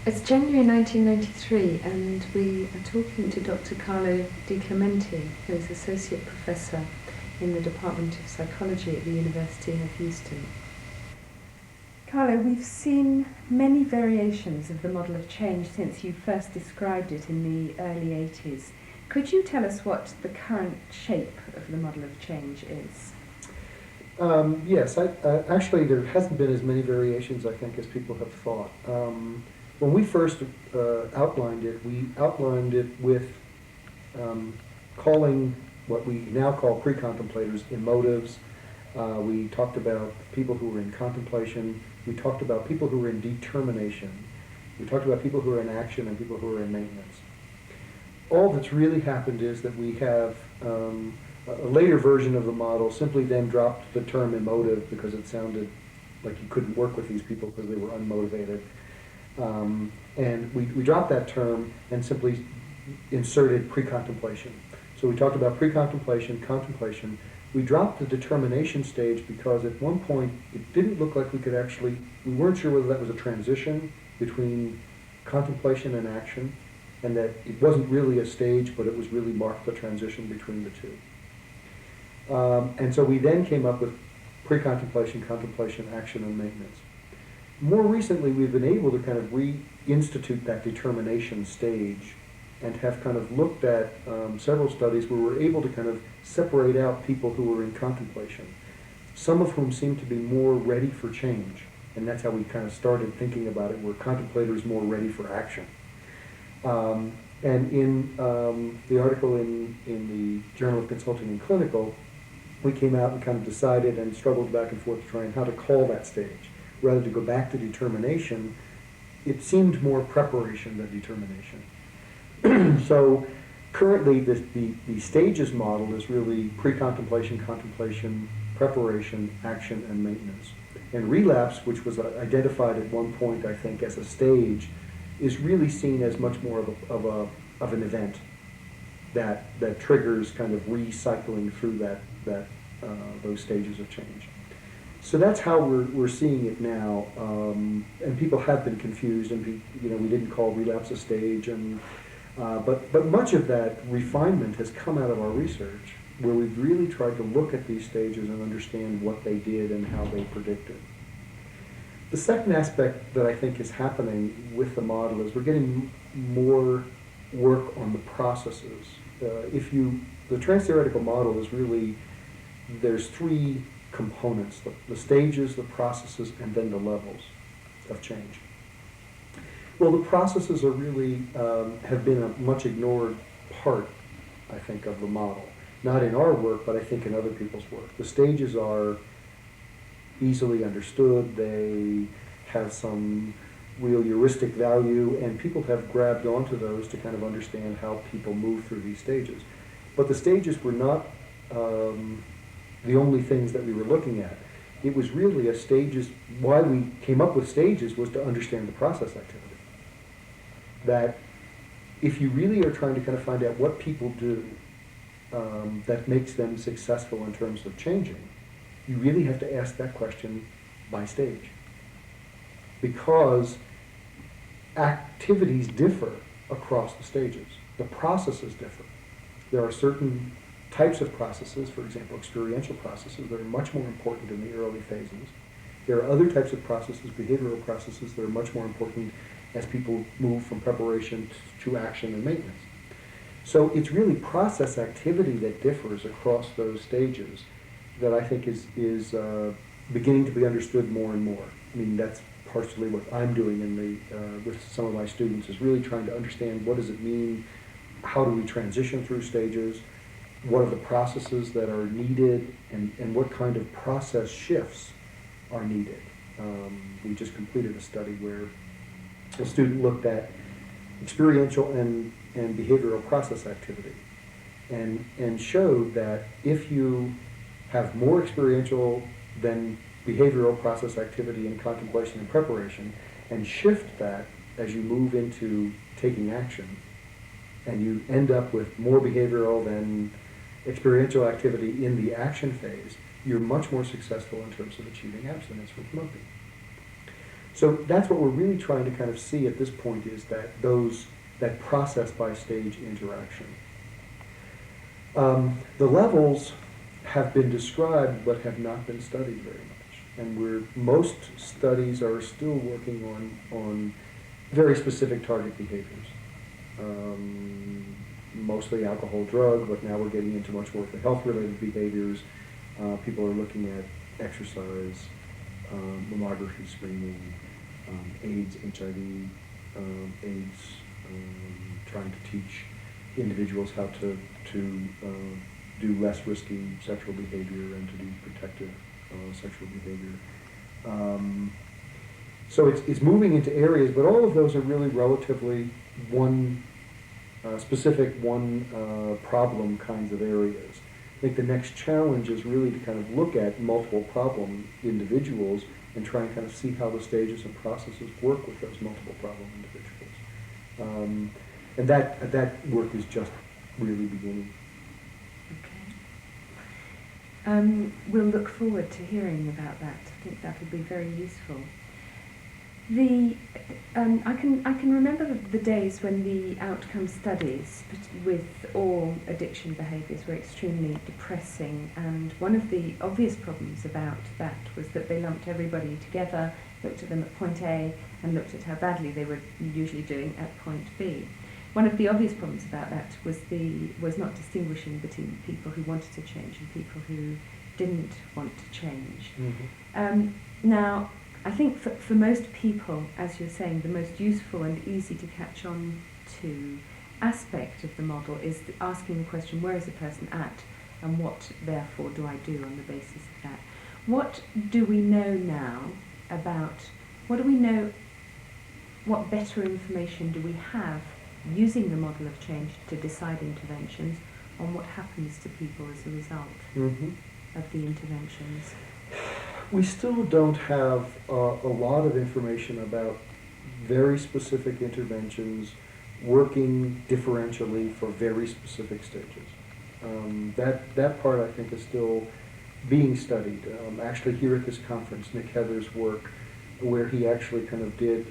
It's January 1993, and we are talking to Dr. Carlo DiClemente, who is Associate Professor in the Department of Psychology at the University of Houston. Carlo, we've seen many variations of the model of change since you first described it in the early 80s. Could you tell us what the current shape of the model of change is? Yes, actually there hasn't been as many variations, I think, as people have thought. When we first outlined it, we outlined it with calling what we now call pre-contemplators emotives. We talked about people who were in contemplation. We talked about people who were in determination. We talked about people who were in action and people who were in maintenance. All that's really happened is that we have a later version of the model simply then dropped the term emotive because it sounded like you couldn't work with these people because they were unmotivated. And we dropped that term and simply inserted pre-contemplation. So we talked about pre-contemplation, contemplation. We dropped the determination stage because at one point it didn't look like we weren't sure whether that was a transition between contemplation and action, and that it wasn't really a stage, but it was really marked the transition between the two. And so we then came up with pre-contemplation, contemplation, action, and maintenance. More recently, we've been able to kind of reinstitute that determination stage and have kind of looked at several studies where we're able to kind of separate out people who were in contemplation, some of whom seem to be more ready for change. And that's how we kind of started thinking about it, where contemplators more ready for action. And in the article in the Journal of Consulting and Clinical, we came out and kind of decided and struggled back and forth trying how to call that stage. Rather than go back to determination, it seemed more preparation than determination. So currently the stages model is really pre-contemplation, contemplation, preparation, action, and maintenance. And relapse, which was identified at one point, I think, as a stage, is really seen as much more of an event that triggers kind of recycling through those stages of change. So that's how we're seeing it now, and people have been confused, and we didn't call relapse a stage, but much of that refinement has come out of our research, where we've really tried to look at these stages and understand what they did and how they predicted. The second aspect that I think is happening with the model is we're getting more work on the processes. The trans-theoretical model is really, there's three components: the stages, the processes, and then the levels of change. Well, the processes are really have been a much ignored part, I think, of the model. Not in our work, but I think in other people's work. The stages are easily understood. They have some real heuristic value, and people have grabbed onto those to kind of understand how people move through these stages. But the stages were not the only things that we were looking at. It was really why we came up with stages was to understand the process activity. That if you really are trying to kind of find out what people do that makes them successful in terms of changing, you really have to ask that question by stage. Because activities differ across the stages. The processes differ. There are certain types of processes, for example, experiential processes, that are much more important in the early phases. There are other types of processes, behavioral processes, that are much more important as people move from preparation to action and maintenance. So it's really process activity that differs across those stages that I think is beginning to be understood more and more. I mean, that's partially what I'm doing with some of my students, is really trying to understand what does it mean, how do we transition through stages, what are the processes that are needed, and what kind of process shifts are needed. We just completed a study where a student looked at experiential and behavioral process activity and showed that if you have more experiential than behavioral process activity in contemplation and preparation, and shift that as you move into taking action, and you end up with more behavioral than experiential activity in the action phase, you're much more successful in terms of achieving abstinence from smoking. So that's what we're really trying to kind of see at this point, is that process by stage interaction. The levels have been described but have not been studied very much. And most studies are still working on very specific target behaviors. Mostly alcohol, drug, but now we're getting into much more of the health-related behaviors. People are looking at exercise, mammography screening, AIDS, HIV, AIDS, trying to teach individuals how to do less risky sexual behavior and to do protective sexual behavior. So it's moving into areas, but all of those are really relatively specific problem kinds of areas. I think the next challenge is really to kind of look at multiple problem individuals and try and kind of see how the stages and processes work with those multiple problem individuals. And that work is just really beginning. Okay. We'll look forward to hearing about that. I think that will be very useful. I can remember the days when the outcome studies with all addiction behaviours were extremely depressing, and one of the obvious problems about that was that they lumped everybody together, looked at them at point A, and looked at how badly they were usually doing at point B. One of the obvious problems about that was not distinguishing between people who wanted to change and people who didn't want to change. Mm-hmm. Now, I think for most people, as you're saying, the most useful and easy to catch on to aspect of the model is asking the question, where is a person at, and what therefore do I do on the basis of that? What do we know now what better information do we have using the model of change to decide interventions on what happens to people as a result of the interventions? We still don't have a lot of information about very specific interventions working differentially for very specific stages. That part, I think, is still being studied. Actually, here at this conference, Nick Heather's work, where he actually kind of did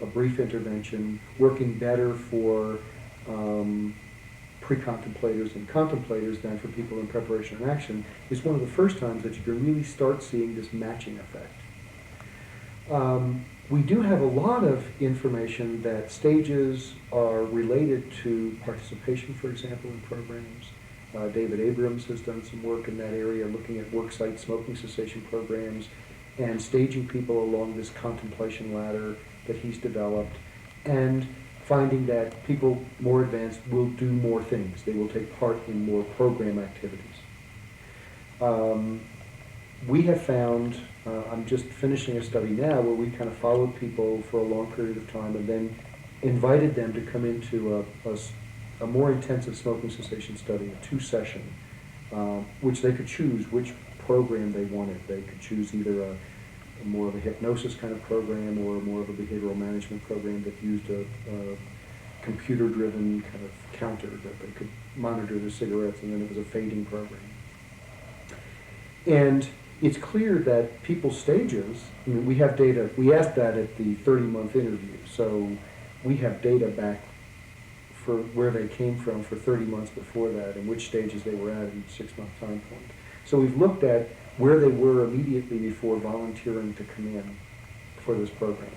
a brief intervention working better for pre-contemplators and contemplators than for people in preparation and action, is one of the first times that you can really start seeing this matching effect. We do have a lot of information that stages are related to participation, for example, in programs. David Abrams has done some work in that area, looking at worksite smoking cessation programs and staging people along this contemplation ladder that he's developed, and finding that people more advanced will do more things. They will take part in more program activities. We have found, I'm just finishing a study now where we kind of followed people for a long period of time and then invited them to come into a more intensive smoking cessation study, a 2-session, which they could choose which program they wanted. They could choose either a more of a hypnosis kind of program or more of a behavioral management program that used a computer-driven kind of counter that they could monitor their cigarettes, and then it was a fading program. And it's clear that people's stages, I mean, we have data, we asked that at the 30-month interview, so we have data back for where they came from for 30 months before that and which stages they were at each 6-month time point. So we've looked at where they were immediately before volunteering to come in for this program.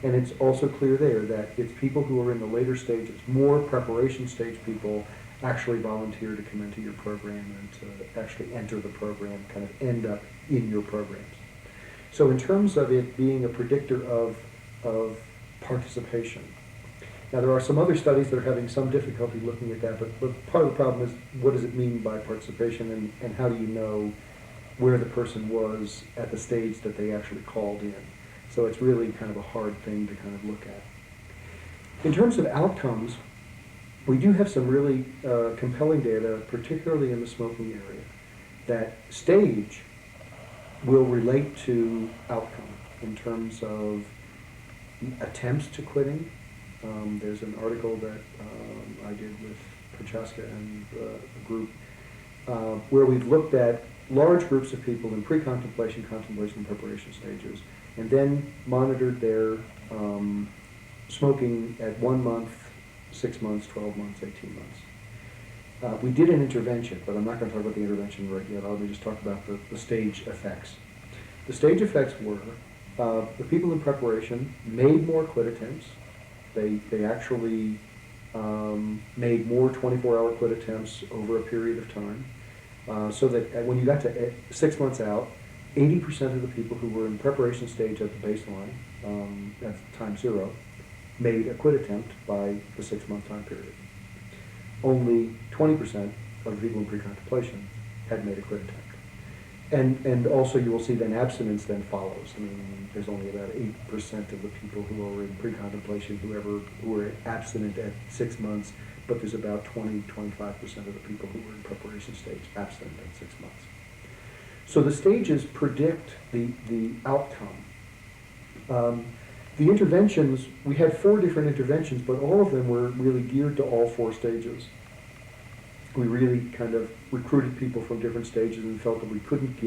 And it's also clear there that it's people who are in the later stages, more preparation stage people actually volunteer to come into your program and to actually enter the program, kind of end up in your programs. So in terms of it being a predictor of participation, now there are some other studies that are having some difficulty looking at that, but part of the problem is what does it mean by participation, and how do you know where the person was at the stage that they actually called in? So it's really kind of a hard thing to kind of look at. In terms of outcomes, we do have some really compelling data, particularly in the smoking area, that stage will relate to outcome in terms of attempts to quitting. There's an article that I did with Prochaska and a group where we've looked at large groups of people in pre-contemplation, contemplation, and preparation stages and then monitored their smoking at 1 month, 6 months, 12 months, 18 months. We did an intervention, but I'm not going to talk about the intervention right yet. I'll just talk about the stage effects. The stage effects were the people in preparation made more quit attempts. They actually made more 24-hour quit attempts over a period of time. So that when you got to 6 months out, 80% of the people who were in preparation stage at the baseline, at time 0, made a quit attempt by the 6-month time period. Only 20% of the people in pre-contemplation had made a quit attempt. And also you will see then abstinence then follows. I mean, there's only about 8% of the people who are in pre-contemplation who were abstinent at 6 months, but there's about 20-25% of the people who were in preparation stage abstinent at 6 months. So the stages predict the outcome. The interventions, we had 4 different interventions, but all of them were really geared to all 4 stages. We really kind of recruited people from different stages and felt that you couldn't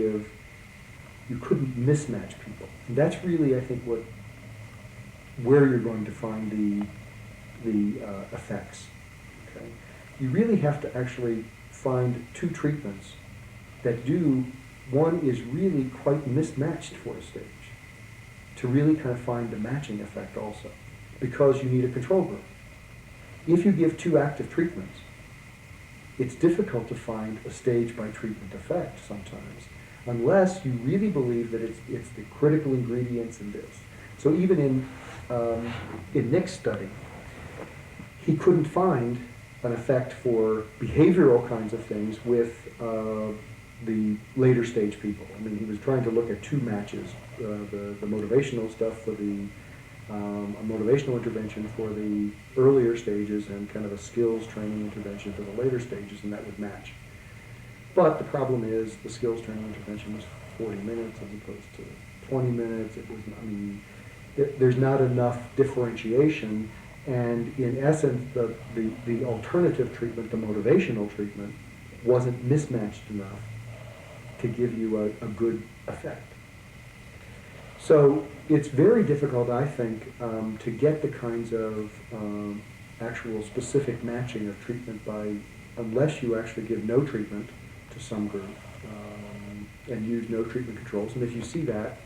mismatch people. And that's really, I think, where you're going to find the effects. Okay? You really have to actually find 2 treatments that one is really quite mismatched for a stage, to really kind of find the matching effect also, because you need a control group. If you give 2 active treatments, it's difficult to find a stage by treatment effect sometimes, unless you really believe that it's the critical ingredients in this. So even in Nick's study, he couldn't find an effect for behavioral kinds of things with the later stage people. I mean, he was trying to look at 2 matches, the motivational stuff for a motivational intervention for the earlier stages and kind of a skills training intervention for the later stages, and that would match. But the problem is the skills training intervention was 40 minutes as opposed to 20 minutes. It was, I mean, there's not enough differentiation, and in essence, the alternative treatment, the motivational treatment, wasn't mismatched enough to give you a good effect. So it's very difficult, I think, to get the kinds of actual specific matching of treatment unless you actually give no treatment to some group and use no treatment controls. And if you see that,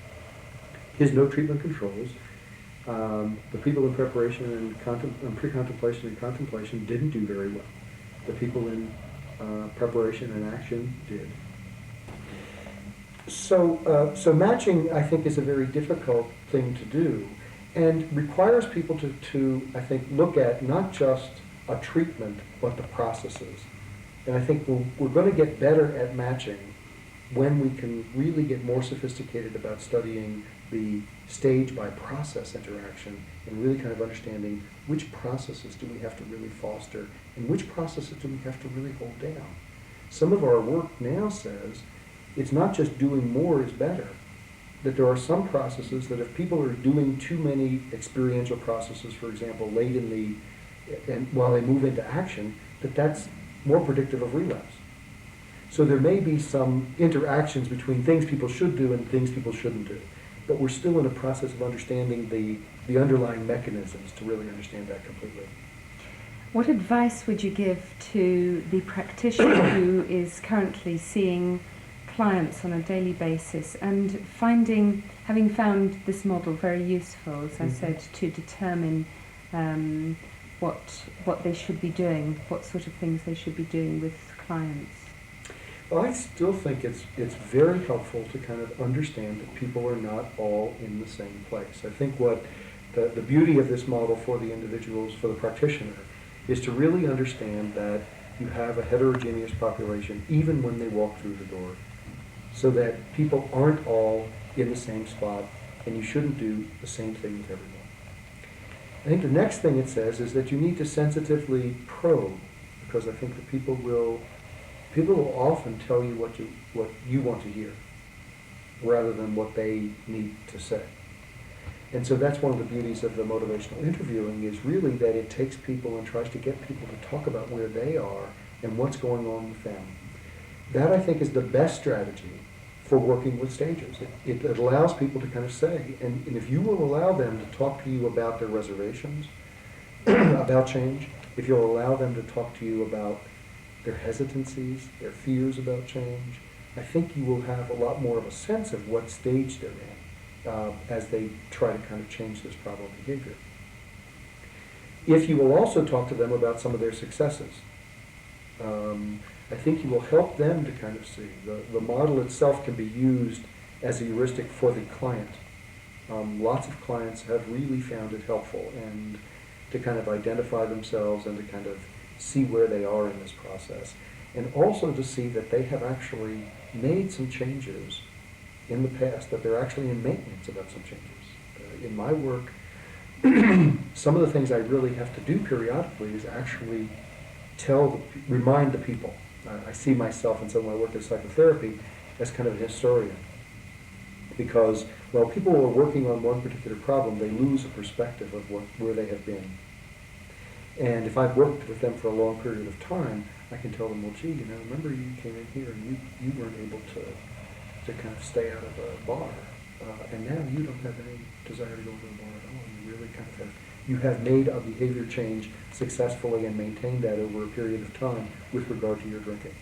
his no treatment controls, the people in preparation and pre-contemplation and contemplation didn't do very well. The people in preparation and action did. So matching, I think, is a very difficult thing to do, and requires people to I think, look at not just a treatment, but the processes. And I think we're going to get better at matching when we can really get more sophisticated about studying the stage by process interaction and really kind of understanding which processes do we have to really foster and which processes do we have to really hold down. Some of our work now says it's not just doing more is better, that there are some processes that if people are doing too many experiential processes, for example, late in and while they move into action, that's more predictive of relapse. So there may be some interactions between things people should do and things people shouldn't do. But we're still in a process of understanding the underlying mechanisms to really understand that completely. What advice would you give to the practitioner who is currently seeing clients on a daily basis and having found this model very useful, as I said, to determine what they should be doing, what sort of things they should be doing with clients? Well, I still think it's very helpful to kind of understand that people are not all in the same place. I think what the beauty of this model for the individuals, for the practitioner, is to really understand that you have a heterogeneous population even when they walk through the door, so that people aren't all in the same spot and you shouldn't do the same thing with everyone. I think the next thing it says is that you need to sensitively probe, because I think that people will often tell you what you want to hear rather than what they need to say. And so that's one of the beauties of the motivational interviewing, is really that it takes people and tries to get people to talk about where they are and what's going on with them. That, I think, is the best strategy for working with stages. It allows people to kind of say, and if you will allow them to talk to you about their reservations, about change, if you'll allow them to talk to you about their hesitancies, their fears about change, I think you will have a lot more of a sense of what stage they're in as they try to kind of change this problem behavior. If you will also talk to them about some of their successes, I think you will help them to kind of see. The model itself can be used as a heuristic for the client. Lots of clients have really found it helpful and to kind of identify themselves and to kind of see where they are in this process. And also to see that they have actually made some changes in the past, that they're actually in maintenance about some changes. In my work, some of the things I really have to do periodically is actually remind the people. I see myself in some of my work as psychotherapy as kind of a historian. Because while people are working on one particular problem, they lose a perspective of where they have been. And if I've worked with them for a long period of time, I can tell them, well, gee, remember you came in here and you weren't able to kind of stay out of a bar. And now you don't have any desire to go to a bar at all. You really kind of you have made a behavior change successfully and maintained that over a period of time with regard to your drinking.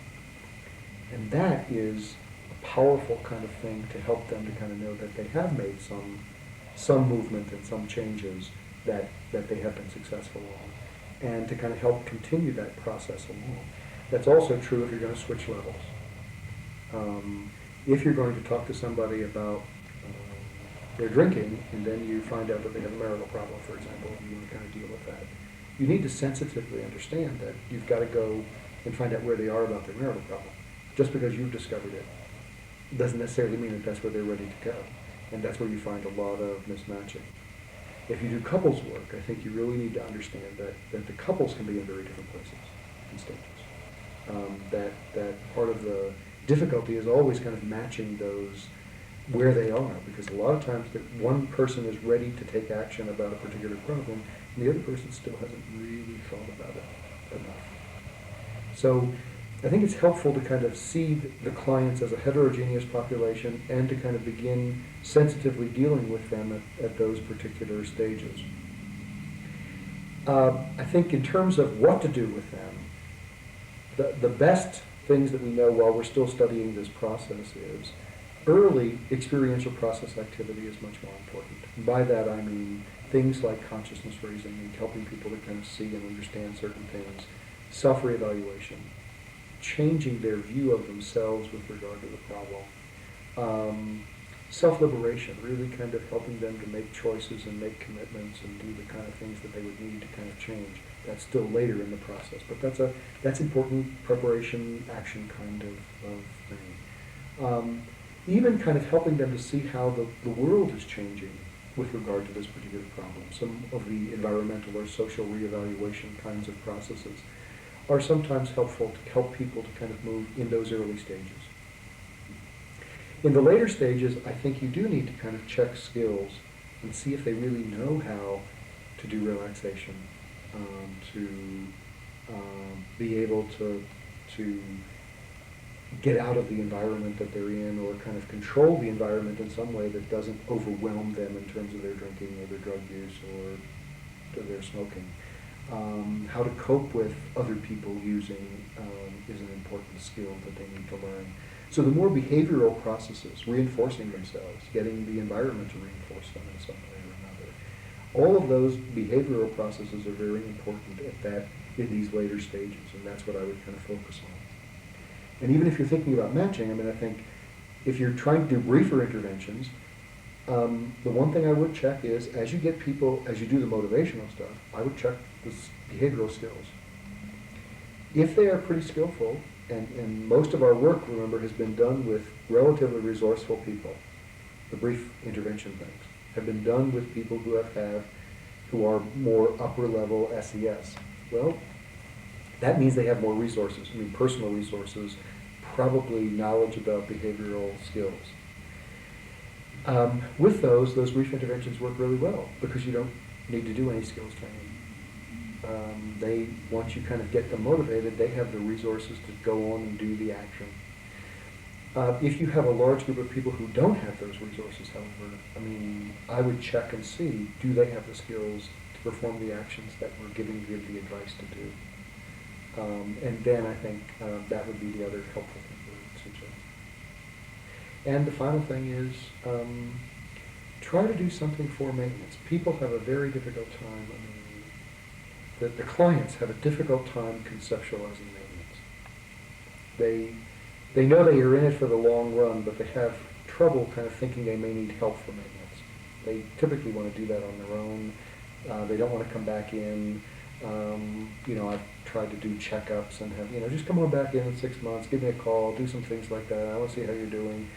And that is a powerful kind of thing to help them to kind of know that they have made some movement and some changes that they have been successful on, and to kind of help continue that process along. That's also true if you're going to switch levels. If you're going to talk to somebody about their drinking, and then you find out that they have a marital problem, for example, and you want to kind of deal with that, you need to sensitively understand that you've got to go and find out where they are about their marital problem. Just because you've discovered it doesn't necessarily mean that that's where they're ready to go. And that's where you find a lot of mismatching. If you do couples work, I think you really need to understand that the couples can be in very different places and stages. That part of the difficulty is always kind of matching those where they are, because a lot of times that one person is ready to take action about a particular problem, and the other person still hasn't really thought about it enough. So I think it's helpful to kind of see the clients as a heterogeneous population and to kind of begin sensitively dealing with them at those particular stages. I think in terms of what to do with them, the best things that we know while we're still studying this process is early experiential process activity is much more important. And by that I mean things like consciousness raising and helping people to kind of see and understand certain things, self-reevaluation, changing their view of themselves with regard to the problem, self-liberation, really kind of helping them to make choices and make commitments and do the kind of things that they would need to kind of change. That's still later in the process, but that's important preparation, action kind of thing. Even kind of helping them to see how the world is changing with regard to this particular problem. Some of the environmental or social reevaluation kinds of processes are sometimes helpful to help people to kind of move in those early stages. In the later stages, I think you do need to kind of check skills and see if they really know how to do relaxation, to be able to get out of the environment that they're in, or kind of control the environment in some way that doesn't overwhelm them in terms of their drinking or their drug use or their smoking. How to cope with other people using is an important skill that they need to learn. So the more behavioral processes, reinforcing themselves, getting the environment to reinforce them in some way or another, all of those behavioral processes are very important in these later stages, and that's what I would kind of focus on. And even if you're thinking about matching, I think if you're trying to do briefer interventions, the one thing I would check is, as you do the motivational stuff, I would check the behavioral skills. If they are pretty skillful, and most of our work, remember, has been done with relatively resourceful people, the brief intervention things have been done with people who are more upper level SES. Well, that means they have more resources, personal resources, probably knowledge about behavioral skills. With those brief interventions work really well because you don't need to do any skills training. Once you kind of get them motivated, they have the resources to go on and do the action. If you have a large group of people who don't have those resources, however, I mean, I would check and see, do they have the skills to perform the actions that we're giving them the advice to do? And then I think that would be the other helpful thing we would suggest. And the final thing is, try to do something for maintenance. People have a very difficult time, I mean, the clients have a difficult time conceptualizing maintenance. They know they are in it for the long run, but they have trouble kind of thinking they may need help for maintenance. They typically want to do that on their own. They don't want to come back in. I've tried to do checkups and have, just come on back in 6 months, give me a call, do some things like that. I want to see how you're doing.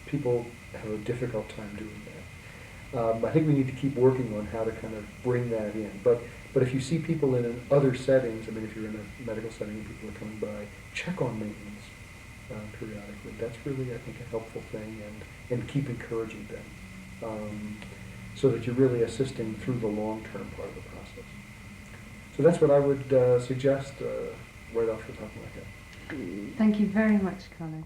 People have a difficult time doing that. I think we need to keep working on how to kind of bring that in. But if you see people in other settings, I mean, if you're in a medical setting and people are coming by, check on maintenance periodically. That's really, I think, a helpful thing, and keep encouraging them so that you're really assisting through the long-term part of the process. So that's what I would suggest right off the top of my head. Thank you very much, Carlo.